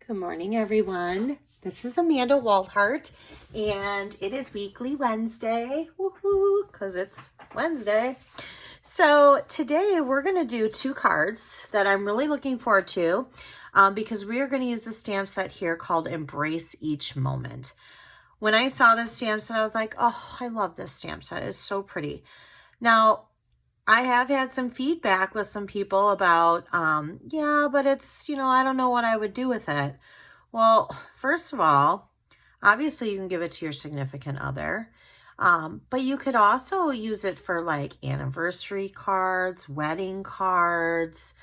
Good morning, everyone. This is Amanda Waldhart, and it is Weekly Wednesday. Woohoo! Because it's Wednesday. So today we're going to do two cards that I'm really looking forward to because we are going to use the stamp set here called Embrace Each Moment. When I saw this stamp set, I was like, oh, I love this stamp set. It's so pretty. Now, I have had some feedback with some people about, yeah, but it's, I don't know what I would do with it. Well, first of all, obviously you can give it to your significant other, but you could also use it for like anniversary cards, wedding cards,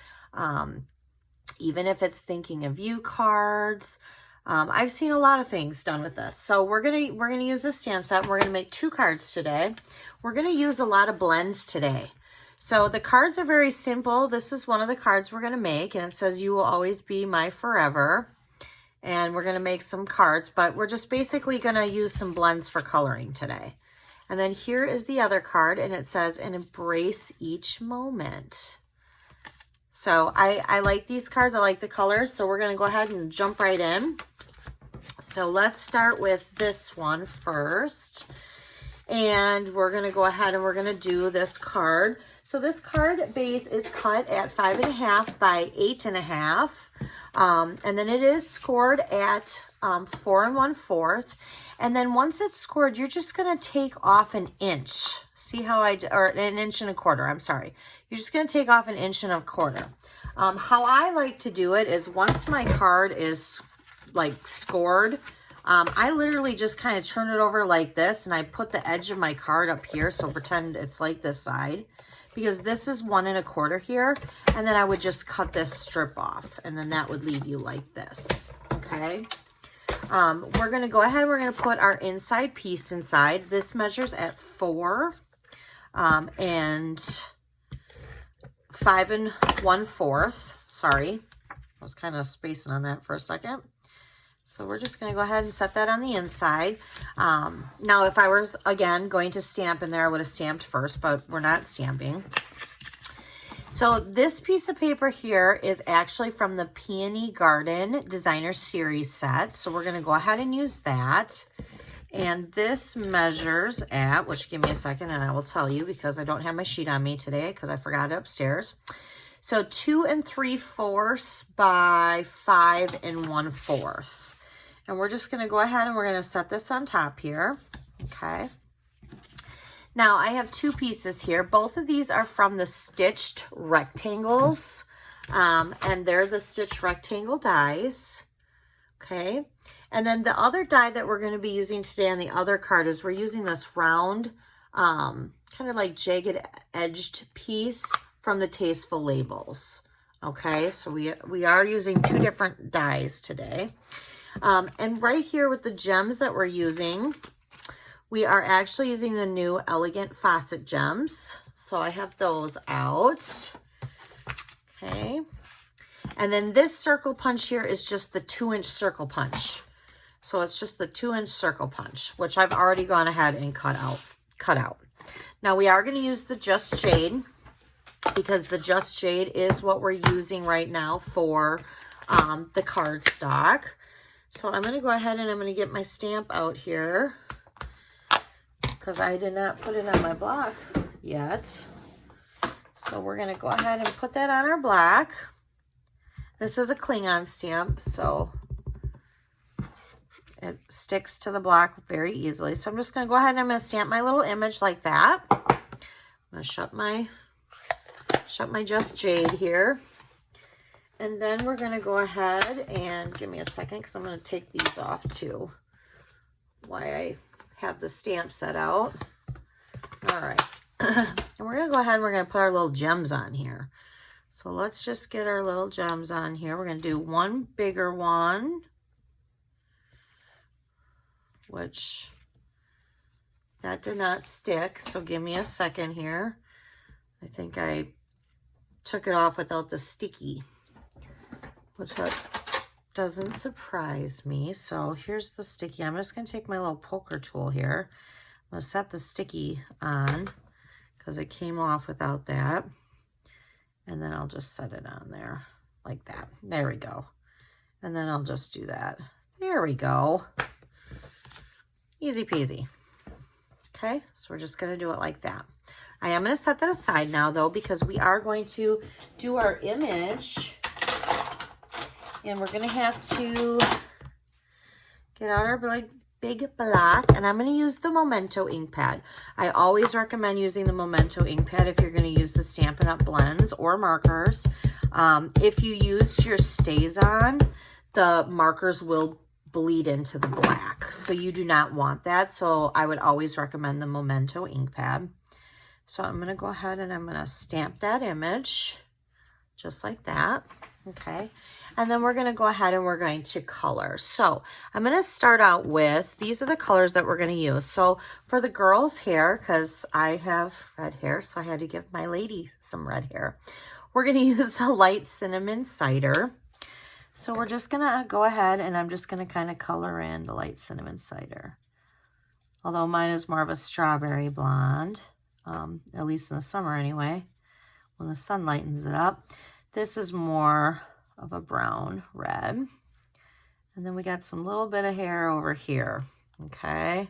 even if it's thinking of you cards. I've seen a lot of things done with this. So we're gonna use this stamp set. We're gonna make two cards today. We're gonna use a lot of blends today. So the cards are very simple. This is one of the cards we're gonna make, and it says, "You will always be my forever." And we're gonna make some cards, but we're just basically gonna use some blends for coloring today. And then here is the other card, and it says, "And embrace each moment." So I like these cards. I like the colors. So we're gonna go ahead and jump right in. So let's start with this one first. And we're going to go ahead and we're going to do this card. So this card base is cut at 5.5 by 8.5. And then it is scored at 4 1/4. And then once it's scored, you're just going to take off an inch. See how or an inch and a quarter, I'm sorry. You're just going to take off an inch and a quarter. How I like to do it is once my card is like scored, I literally just kind of turn it over like this, and I put the edge of my card up here, so pretend it's like this side, because this is 1 1/4 here, and then I would just cut this strip off, and then that would leave you like this, okay? We're going to go ahead and we're going to put our inside piece inside. This measures at 4 and 5 1/4. Sorry, I was kind of spacing on that for a second. So we're just going to go ahead and set that on the inside. Now, if I was, again, going to stamp in there, I would have stamped first, but we're not stamping. So this piece of paper here is actually from the Peony Garden Designer Series set. So we're going to go ahead and use that. And this measures at, which give me a second and I will tell you because I don't have my sheet on me today because I forgot it upstairs. So 2 3/4 by 5 1/4. And we're just going to go ahead and we're going to set this on top here. Okay. Now I have two pieces here. Both of these are from the Stitched Rectangles. And they're the Stitched Rectangle dies. Okay. And then the other die that we're going to be using today on the other card is we're using this round, kind of like jagged edged piece from the Tasteful Labels. Okay, so we are using two different dies today. And right here with the gems that we're using, we are actually using the new Elegant Faucet gems. So I have those out. Okay. And then this circle punch here is just the 2-inch circle punch. So it's just the 2-inch circle punch, which I've already gone ahead and cut out. Now we are going to use the Just Jade, because the Just Jade is what we're using right now for the cardstock. So I'm going to go ahead and I'm going to get my stamp out here because I did not put it on my block yet. So we're going to go ahead and put that on our block. This is a cling-on stamp, so it sticks to the block very easily. So I'm just going to go ahead and I'm going to stamp my little image like that. I'm going to shut my Just Jade here. And then we're going to go ahead and give me a second because I'm going to take these off too. Why I have the stamp set out. All right. And we're going to go ahead and we're going to put our little gems on here. So let's just get our little gems on here. We're going to do one bigger one, which that did not stick. So give me a second here. I think I took it off without the sticky, which that doesn't surprise me. So here's the sticky. I'm just going to take my little poker tool here. I'm going to set the sticky on because it came off without that. And then I'll just set it on there like that. There we go. And then I'll just do that. There we go. Easy peasy. Okay, so we're just going to do it like that. I am going to set that aside now, though, because we are going to do our image. And we're going to have to get out our big block. And I'm going to use the Memento ink pad. I always recommend using the Memento ink pad if you're going to use the Stampin' Up! Blends or markers. If you used your StazOn, the markers will bleed into the black. So you do not want that. So I would always recommend the Memento ink pad. So I'm going to go ahead and I'm going to stamp that image just like that. Okay. And then we're going to go ahead and we're going to color. So I'm going to start out with, these are the colors that we're going to use. So for the girls' hair, because I have red hair, so I had to give my lady some red hair, we're going to use the light cinnamon cider. So we're just going to go ahead and I'm just going to kind of color in the light cinnamon cider. Although mine is more of a strawberry blonde, at least in the summer anyway, when the sun lightens it up. This is more of a brown red. And then we got some little bit of hair over here. Okay.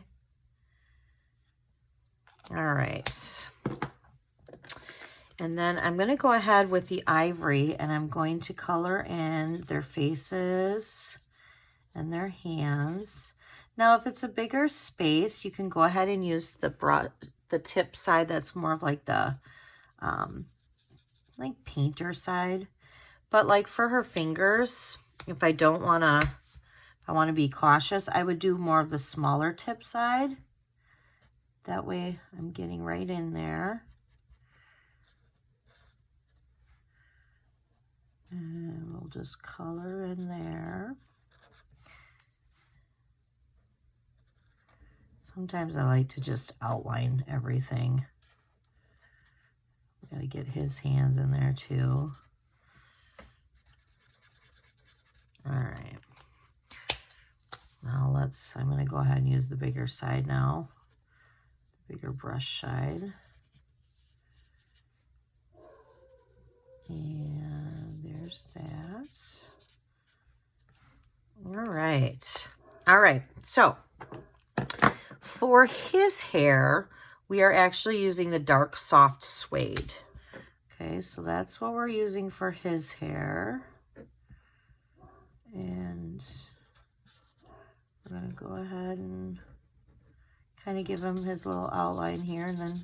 All right. And then I'm going to go ahead with the ivory and I'm going to color in their faces and their hands. Now, if it's a bigger space, you can go ahead and use the tip side that's more of like the like painter side. But like for her fingers, if I don't want to, I want to be cautious, I would do more of the smaller tip side. That way I'm getting right in there. And we'll just color in there. Sometimes I like to just outline everything. Got to get his hands in there too. All right. Now I'm going to go ahead and use the bigger side now. The bigger brush side. And there's that. All right. All right. So for his hair, we are actually using the dark soft suede. Okay, so that's what we're using for his hair. And we're going to go ahead and kind of give him his little outline here and then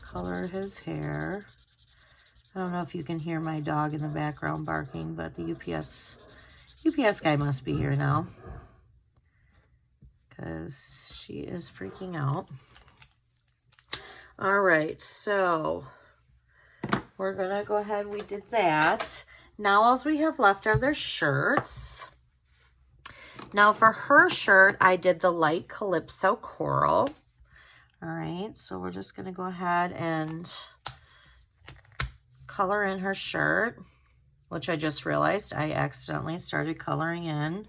color his hair. I don't know if you can hear my dog in the background barking, but the UPS guy must be here now because she is freaking out. All right, so we're going to go ahead. We did that. Now all we have left are their shirts. Now for her shirt, I did the light Calypso Coral. All right, so we're just going to go ahead and color in her shirt, which I just realized I accidentally started coloring in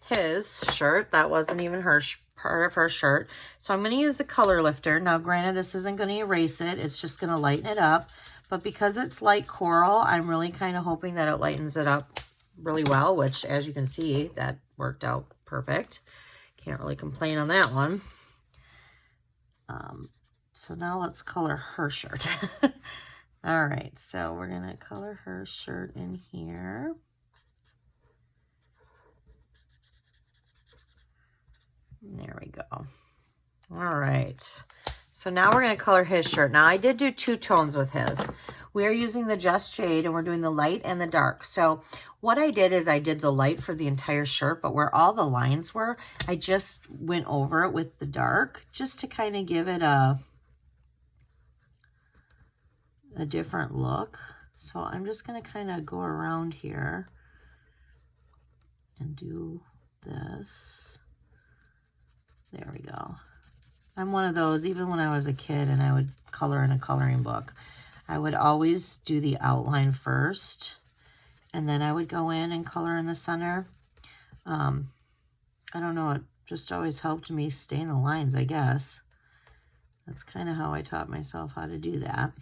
his shirt. That wasn't even her part of her shirt. So I'm going to use the color lifter. Now, granted, this isn't going to erase it. It's just going to lighten it up. But because it's light coral, I'm really kind of hoping that it lightens it up really well, which, as you can see, that worked out perfect. Can't really complain on that one. So now let's color her shirt. All right, so we're going to color her shirt in here. There we go. All right. So now we're going to color his shirt. Now I did do 2 tones with his. We are using the Just Jade and we're doing the light and the dark. So what I did is I did the light for the entire shirt, but where all the lines were, I just went over it with the dark just to kind of give it a different look. So I'm just going to kind of go around here and do this. There we go. I'm one of those, even when I was a kid and I would color in a coloring book, I would always do the outline first, and then I would go in and color in the center. I don't know, it just always helped me stay in the lines, I guess. That's kind of how I taught myself how to do that.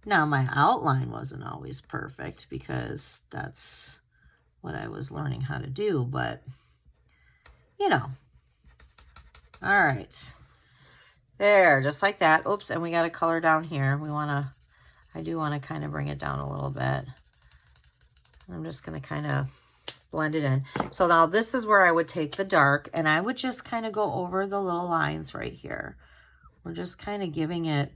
Now, my outline wasn't always perfect because that's what I was learning how to do, but, you know. All right. There, just like that. Oops, and we got a color down here. I do want to kind of bring it down a little bit. I'm just going to kind of blend it in. So now this is where I would take the dark, and I would just kind of go over the little lines right here. We're just kind of giving it,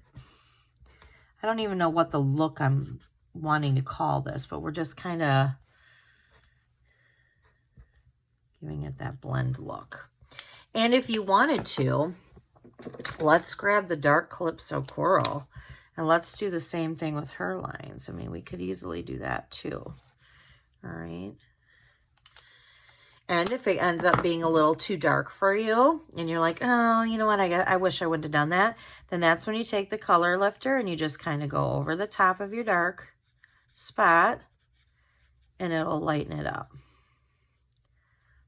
I don't even know what the look I'm wanting to call this, but we're just kind of giving it that blend look. And if you wanted to, let's grab the dark Calypso Coral and let's do the same thing with her lines. I mean, we could easily do that too. All right. And if it ends up being a little too dark for you and you're like, oh, you know what, I wish I wouldn't have done that, then that's when you take the color lifter and you just kind of go over the top of your dark spot and it'll lighten it up.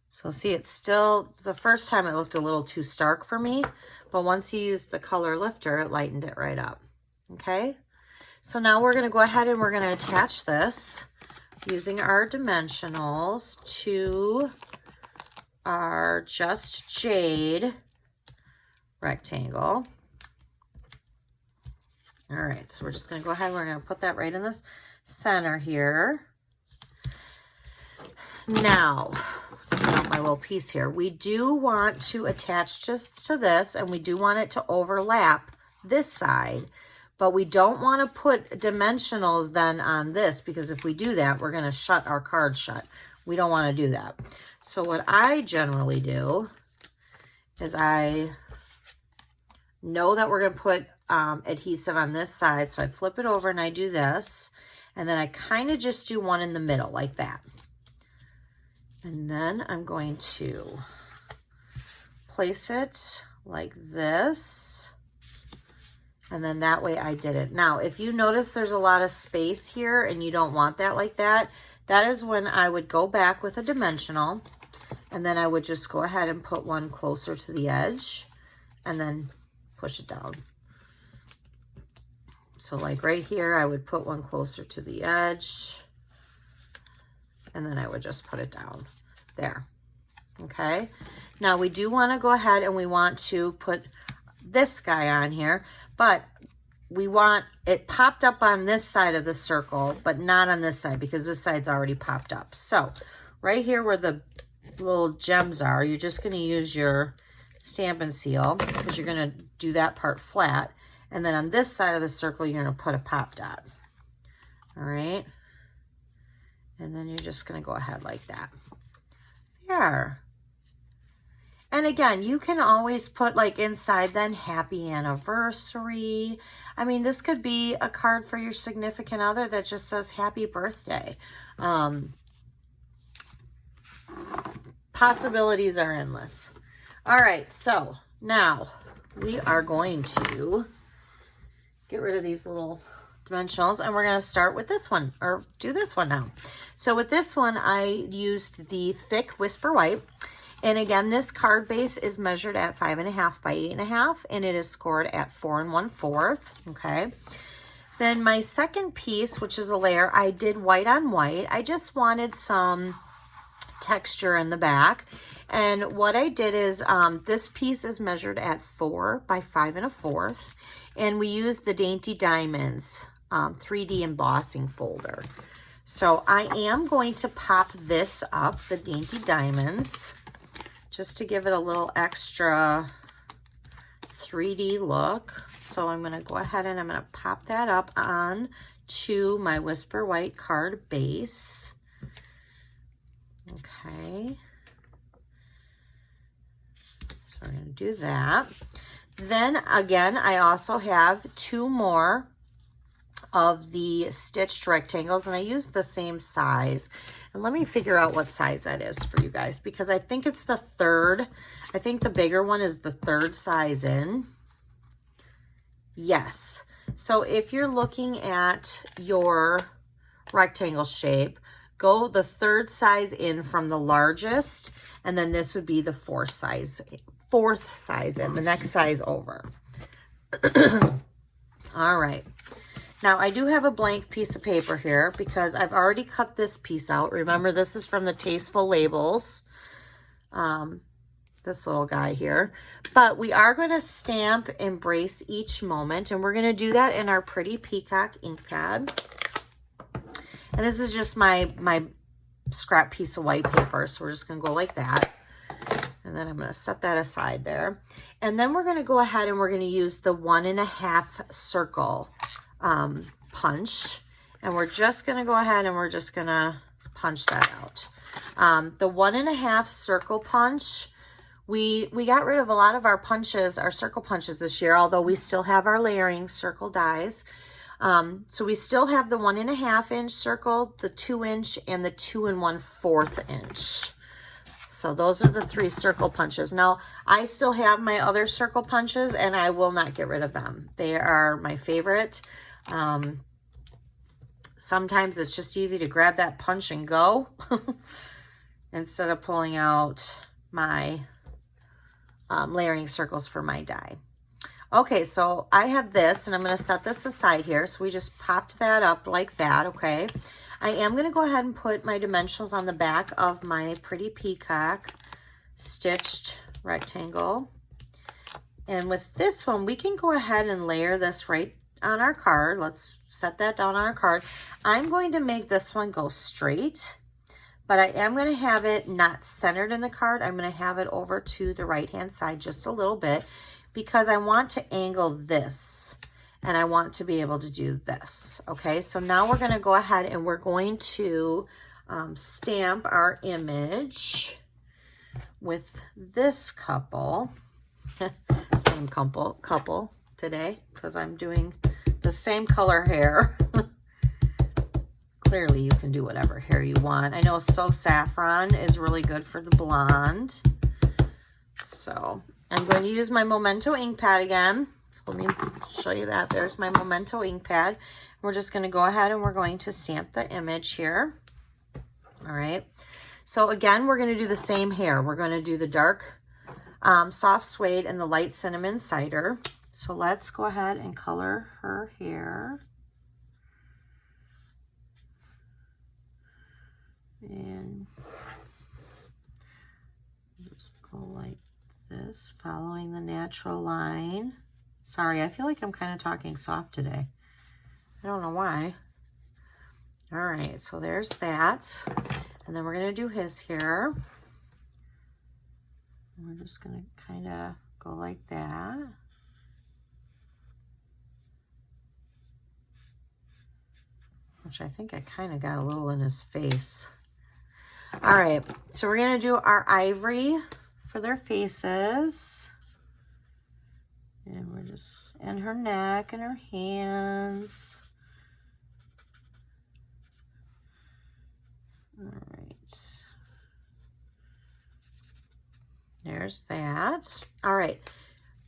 So see, it's still, the first time it looked a little too stark for me, but once you use the color lifter, it lightened it right up. Okay, so now we're going to go ahead and we're going to attach this using our dimensionals to our Just Jade rectangle. All right, so we're just going to go ahead and we're going to put that right in this center here. Now, my little piece here, we do want to attach just to this, and we do want it to overlap this side, but we don't want to put dimensionals then on this, because if we do that, we're going to shut our card shut. We don't want to do that. So what I generally do is I know that we're going to put adhesive on this side, so I flip it over and I do this, and then I kind of just do one in the middle like that. And then I'm going to place it like this. And then that way I did it. Now, if you notice there's a lot of space here and you don't want that like that, that is when I would go back with a dimensional. And then I would just go ahead and put one closer to the edge and then push it down. So like right here, I would put one closer to the edge. And then I would just put it down there. Okay. Now we do want to go ahead and we want to put this guy on here, but we want it popped up on this side of the circle, but not on this side because this side's already popped up. So right here where the little gems are, you're just going to use your Stampin' Seal because you're going to do that part flat. And then on this side of the circle, you're going to put a pop dot. All right. And then you're just going to go ahead like that. There. And again, you can always put like inside then happy anniversary. I mean, this could be a card for your significant other that just says happy birthday. Possibilities are endless. All right, so now we are going to get rid of these little dimensionals and we're going to start with this one, or do this one now. So with this one, I used the thick Whisper White. And again, this card base is measured at 5.5 by 8.5, and it is scored at 4 1/4. Okay. Then my second piece, which is a layer, I did white on white. I just wanted some texture in the back. And what I did is this piece is measured at 4 by 5 1/4. And we used the Dainty Diamonds 3D embossing folder. So I am going to pop this up, the Dainty Diamonds, just to give it a little extra 3D look. So I'm going to go ahead and I'm going to pop that up on to my Whisper White card base. Okay. So we're going to do that. Then again, I also have 2 more of the stitched rectangles, and I use the same size. And let me figure out what size that is for you guys, because I think it's the 3rd. I think the bigger one is the 3rd size in. Yes. So if you're looking at your rectangle shape, go the 3rd size in from the largest, and then this would be the 4th size in, the next size over. All right. Now, I do have a blank piece of paper here because I've already cut this piece out. Remember, this is from the Tasteful Labels, this little guy here. But we are going to stamp Embrace Each Moment, and we're going to do that in our Pretty Peacock ink pad. And this is just my scrap piece of white paper, so we're just going to go like that. And then I'm going to set that aside there. And then we're going to go ahead and we're going to use the 1.5 circle punch. And we're just going to go ahead and we're just going to punch that out. The 1.5 circle punch, we got rid of a lot of our punches, our circle punches this year, although we still have our layering circle dies. So we still have the 1.5 inch circle, the 2 inch, and the 2 1/4 inch. So those are the 3 circle punches. Now, I still have my other circle punches, and I will not get rid of them. They are my favorite. Sometimes it's just easy to grab that punch and go instead of pulling out my layering circles for my die. Okay, so I have this, and I'm going to set this aside here. So we just popped that up like that, okay? I am going to go ahead and put my dimensionals on the back of my Pretty Peacock stitched rectangle. And with this one, we can go ahead and layer this right on our card. Let's set that down on our card. I'm going to make this one go straight, but I am going to have it not centered in the card. I'm going to have it over to the right-hand side just a little bit, because I want to angle this and I want to be able to do this. Okay, so now we're going to go ahead and we're going to stamp our image with this couple. Same couple today, because I'm doing the same color hair. Clearly you can do whatever hair you want. I know So Saffron is really good for the blonde. So I'm going to use my Memento ink pad again. So let me show you that. There's my Memento ink pad. We're just going to go ahead and we're going to stamp the image here. All right. So again, we're going to do the same hair. We're going to do the dark soft suede and the light cinnamon cider. So let's go ahead and color her hair. And just go like this, following the natural line. Sorry, I feel like I'm kind of talking soft today. I don't know why. All right, so there's that. And then we're going to do his hair. And we're just going to kind of go like that. Which I think I kind of got a little in his face. All right, so we're going to do our ivory for their faces. And we're just, and her neck and her hands. All right. There's that. All right.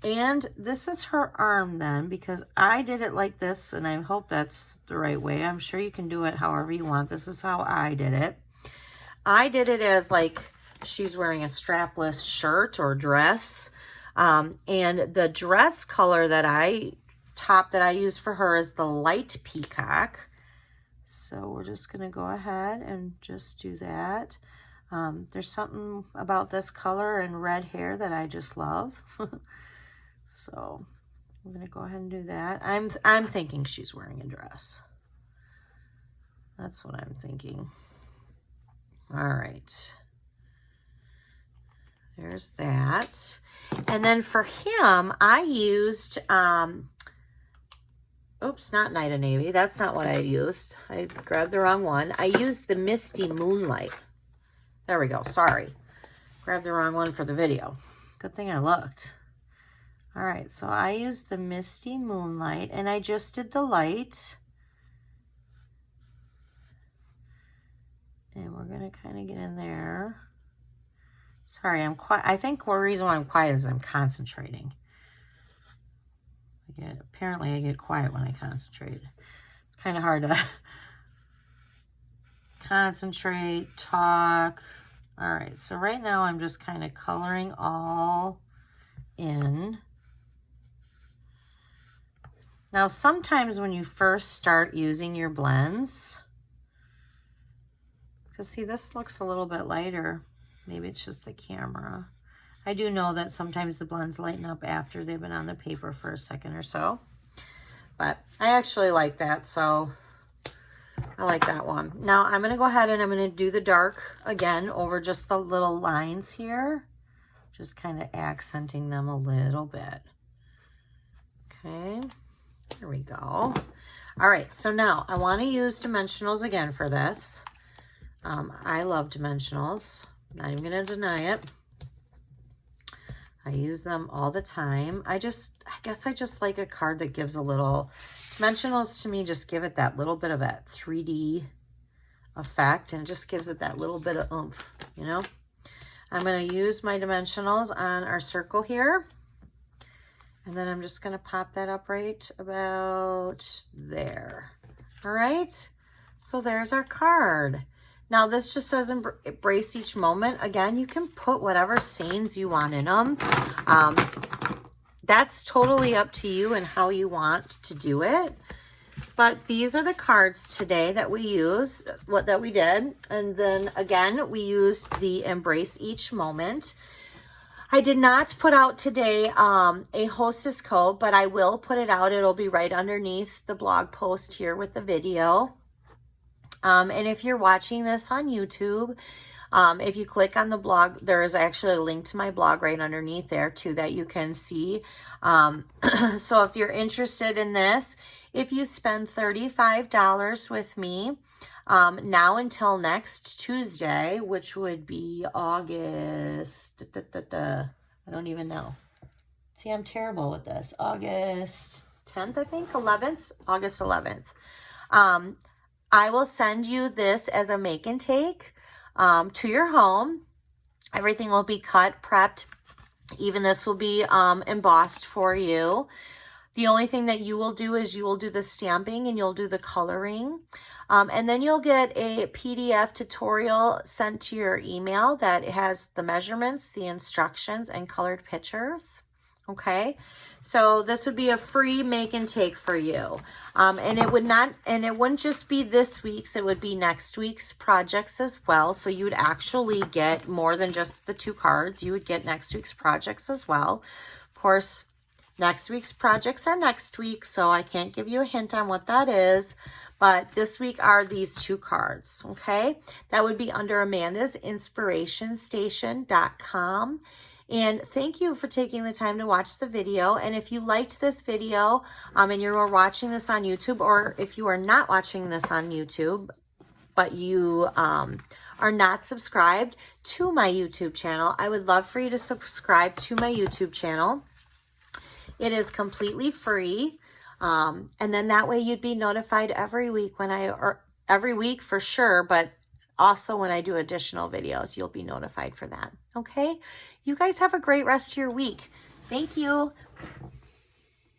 And this is her arm then, because I did it like this, and I hope that's the right way. I'm sure you can do it however you want. This is how I did it. I did it as like she's wearing a strapless shirt or dress. And the dress color that I used for her is the light peacock. So we're just going to go ahead and just do that. There's something about this color and red hair that I just love. So I'm going to go ahead and do that. I'm thinking she's wearing a dress. That's what I'm thinking. All right. There's that. And then for him, I used, oops, not Night of Navy. That's not what I used. I grabbed the wrong one. I used the Misty Moonlight. There we go. Sorry. Grabbed the wrong one for the video. Good thing I looked. All right. So I used the Misty Moonlight, and I just did the light. And we're going to kind of get in there. Sorry, I'm quiet. I think the reason why I'm quiet is I'm concentrating. Apparently I get quiet when I concentrate. It's kind of hard to concentrate, talk. All right, so right now I'm just kind of coloring all in. Now, sometimes when you first start using your blends, because see, this looks a little bit lighter. Maybe it's just the camera. I do know that sometimes the blends lighten up after they've been on the paper for a second or so. But I actually like that, so I like that one. Now I'm going to go ahead and I'm going to do the dark again over just the little lines here. Just kind of accenting them a little bit. Okay, there we go. All right, so now I want to use dimensionals again for this. I love dimensionals. Not even going to deny it. I use them all the time. I guess I just like a card that gives a little, dimensionals to me just give it that little bit of that 3D effect, and it just gives it that little bit of oomph, you know? I'm going to use my dimensionals on our circle here, and then I'm just going to pop that up right about there. All right, so there's our card. Now this just says embrace each moment. Again, you can put whatever sayings you want in them. That's totally up to you and how you want to do it. But these are the cards today that we used, that we did. And then again, we used the embrace each moment. I did not put out today a hostess code, but I will put it out. It'll be right underneath the blog post here with the video. And if you're watching this on YouTube, if you click on the blog, there is actually a link to my blog right underneath there too that you can see. So if you're interested in this, if you spend $35 with me, now until next Tuesday, which would be August, I don't even know. See, I'm terrible with this. August 10th, I think, 11th, August 11th. I will send you this as a make and take to your home. Everything will be cut, prepped. Even this will be embossed for you. The only thing that you will do is you will do the stamping and you'll do the coloring. And then you'll get a PDF tutorial sent to your email that has the measurements, the instructions, and colored pictures. Okay, so this would be a free make and take for you. And it wouldn't just be this week's, it would be next week's projects as well. So you would actually get more than just the 2 cards. You would get next week's projects as well. Of course, next week's projects are next week, so I can't give you a hint on what that is. But this week are these 2 cards, okay? That would be under amandasinspirationstation.com. And thank you for taking the time to watch the video. And if you liked this video and you were watching this on YouTube, or if you are not watching this on YouTube, but you are not subscribed to my YouTube channel, I would love for you to subscribe to my YouTube channel. It is completely free. And then that way you'd be notified every week every week for sure, but also when I do additional videos, you'll be notified for that. Okay? You guys have a great rest of your week. Thank you.